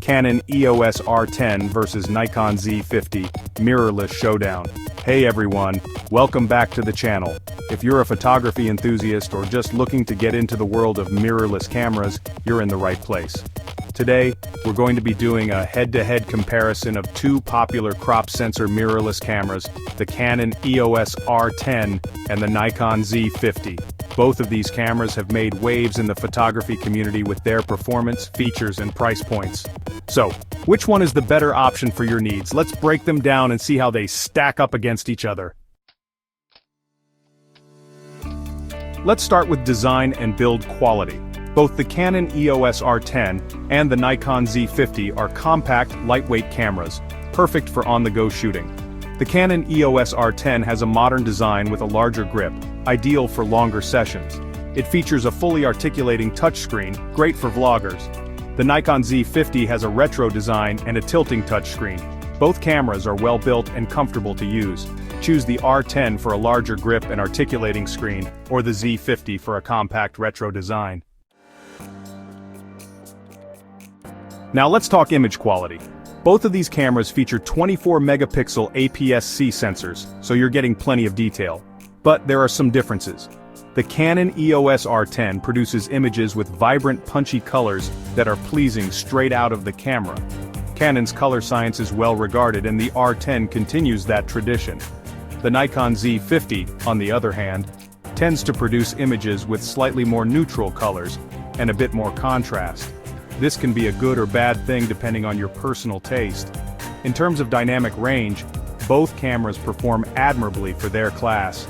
Canon EOS R10 versus Nikon Z50, mirrorless showdown. Hey everyone, welcome back to the channel. If you're a photography enthusiast or just looking to get into the world of mirrorless cameras, you're in the right place. Today, we're going to be doing a head-to-head comparison of two popular crop sensor mirrorless cameras, the Canon EOS R10 and the Nikon Z50. Both of these cameras have made waves in the photography community with their performance, features, and price points. So, which one is the better option for your needs? Let's break them down and see how they stack up against each other. Let's start with design and build quality. Both the Canon EOS R10 and the Nikon Z50 are compact, lightweight cameras, perfect for on-the-go shooting. The Canon EOS R10 has a modern design with a larger grip, ideal for longer sessions. It features a fully articulating touchscreen, great for vloggers. The Nikon Z50 has a retro design and a tilting touchscreen. Both cameras are well built and comfortable to use. Choose the R10 for a larger grip and articulating screen, or the Z50 for a compact retro design. Now let's talk image quality. Both of these cameras feature 24-megapixel APS-C sensors, so you're getting plenty of detail. But there are some differences. The Canon EOS R10 produces images with vibrant, punchy colors that are pleasing straight out of the camera. Canon's color science is well regarded and the R10 continues that tradition. The Nikon Z50, on the other hand, tends to produce images with slightly more neutral colors and a bit more contrast. This can be a good or bad thing depending on your personal taste. In terms of dynamic range, both cameras perform admirably for their class.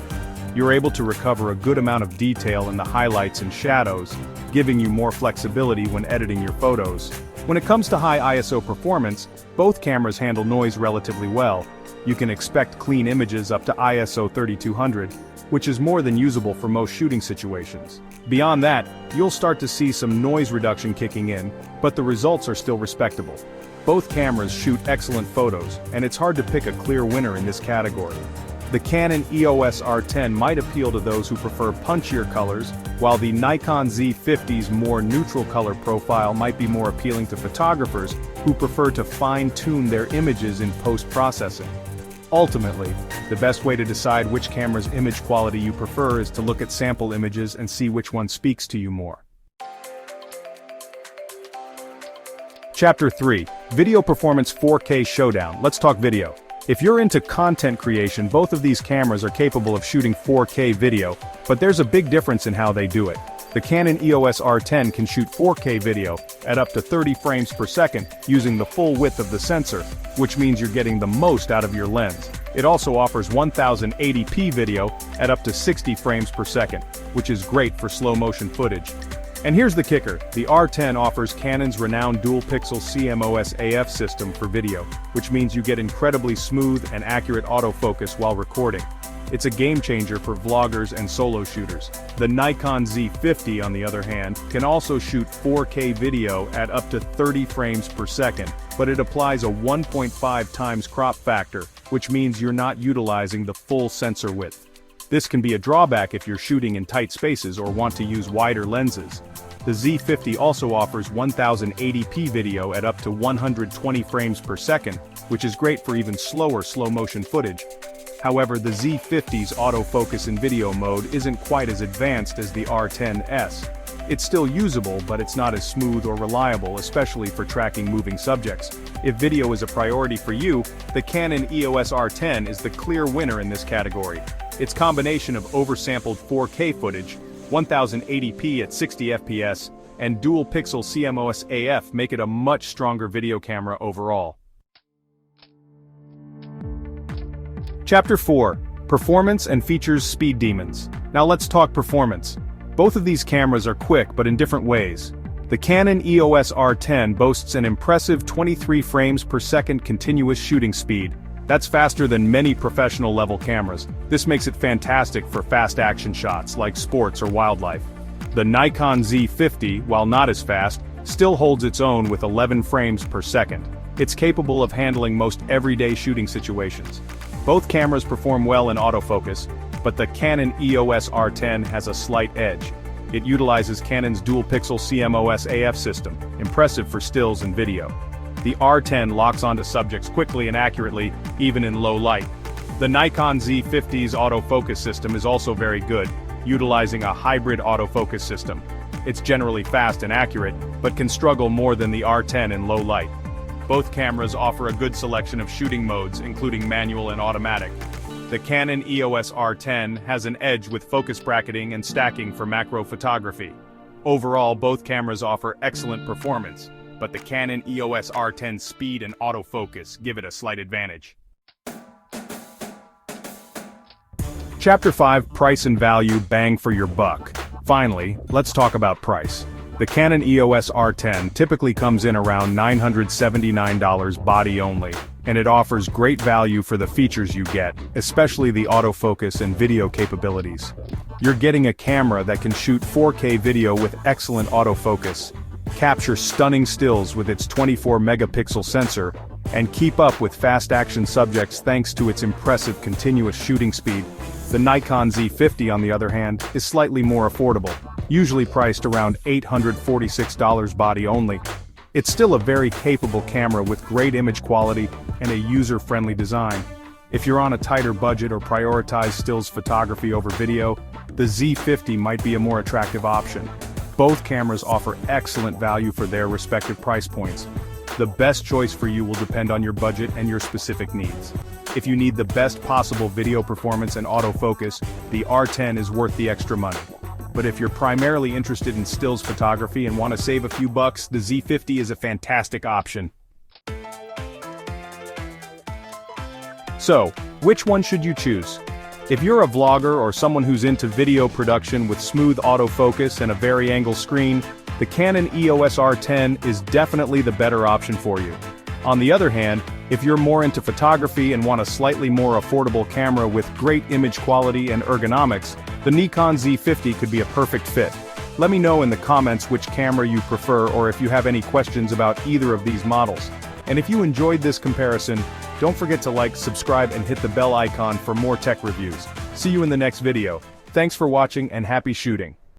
You're able to recover a good amount of detail in the highlights and shadows, giving you more flexibility when editing your photos. When it comes to high ISO performance, both cameras handle noise relatively well. You can expect clean images up to ISO 3200, which is more than usable for most shooting situations. Beyond that, you'll start to see some noise reduction kicking in, but the results are still respectable. Both cameras shoot excellent photos, and it's hard to pick a clear winner in this category. The Canon EOS R10 might appeal to those who prefer punchier colors, while the Nikon Z50's more neutral color profile might be more appealing to photographers who prefer to fine-tune their images in post-processing. Ultimately, the best way to decide which camera's image quality you prefer is to look at sample images and see which one speaks to you more. Chapter 3. Video Performance 4K Showdown. Let's talk video. If you're into content creation, both of these cameras are capable of shooting 4K video, but there's a big difference in how they do it. The Canon EOS R10 can shoot 4K video at up to 30 frames per second using the full width of the sensor, which means you're getting the most out of your lens. It also offers 1080p video at up to 60 frames per second, which is great for slow motion footage. And here's the kicker, the R10 offers Canon's renowned dual-pixel CMOS AF system for video, which means you get incredibly smooth and accurate autofocus while recording. It's a game changer for vloggers and solo shooters. The Nikon Z50, on the other hand, can also shoot 4K video at up to 30 frames per second, but it applies a 1.5 times crop factor, which means you're not utilizing the full sensor width. This can be a drawback if you're shooting in tight spaces or want to use wider lenses. The Z50 also offers 1080p video at up to 120 frames per second, which is great for even slower slow-motion footage. However, the Z50's autofocus in video mode isn't quite as advanced as the R10's. It's still usable, but it's not as smooth or reliable, especially for tracking moving subjects. If video is a priority for you, the Canon EOS R10 is the clear winner in this category. Its combination of oversampled 4K footage, 1080p at 60 FPS, and dual-pixel CMOS AF make it a much stronger video camera overall. Chapter 4. Performance and Features Speed Demons. Now let's talk performance. Both of these cameras are quick but in different ways. The Canon EOS R10 boasts an impressive 23 frames per second continuous shooting speed. That's faster than many professional-level cameras. This makes it fantastic for fast action shots like sports or wildlife. The Nikon Z50, while not as fast, still holds its own with 11 frames per second. It's capable of handling most everyday shooting situations. Both cameras perform well in autofocus, but the Canon EOS R10 has a slight edge. It utilizes Canon's dual-pixel CMOS AF system, impressive for stills and video. The R10 locks onto subjects quickly and accurately, even in low light. The Nikon Z50's autofocus system is also very good, utilizing a hybrid autofocus system. It's generally fast and accurate, but can struggle more than the R10 in low light. Both cameras offer a good selection of shooting modes, including manual and automatic. The Canon EOS R10 has an edge with focus bracketing and stacking for macro photography. Overall, both cameras offer excellent performance, but the Canon EOS R10's speed and autofocus give it a slight advantage. Chapter 5: Price and Value, Bang for your buck. Finally, let's talk about price. The Canon EOS R10 typically comes in around $979 body only, and it offers great value for the features you get, especially the autofocus and video capabilities. You're getting a camera that can shoot 4K video with excellent autofocus, capture stunning stills with its 24-megapixel sensor, and keep up with fast-action subjects thanks to its impressive continuous shooting speed. The Nikon Z50, on the other hand, is slightly more affordable, usually priced around $846 body only. It's still a very capable camera with great image quality and a user-friendly design. If you're on a tighter budget or prioritize stills photography over video, the Z50 might be a more attractive option. Both cameras offer excellent value for their respective price points. The best choice for you will depend on your budget and your specific needs. If you need the best possible video performance and autofocus, the R10 is worth the extra money. But if you're primarily interested in stills photography and want to save a few bucks, the Z50 is a fantastic option. So, which one should you choose? If you're a vlogger or someone who's into video production with smooth autofocus and a vari-angle screen, the Canon EOS R10 is definitely the better option for you. On the other hand, if you're more into photography and want a slightly more affordable camera with great image quality and ergonomics, the Nikon Z50 could be a perfect fit. Let me know in the comments which camera you prefer or if you have any questions about either of these models. And if you enjoyed this comparison, don't forget to like, subscribe, and hit the bell icon for more tech reviews. See you in the next video. Thanks for watching and happy shooting.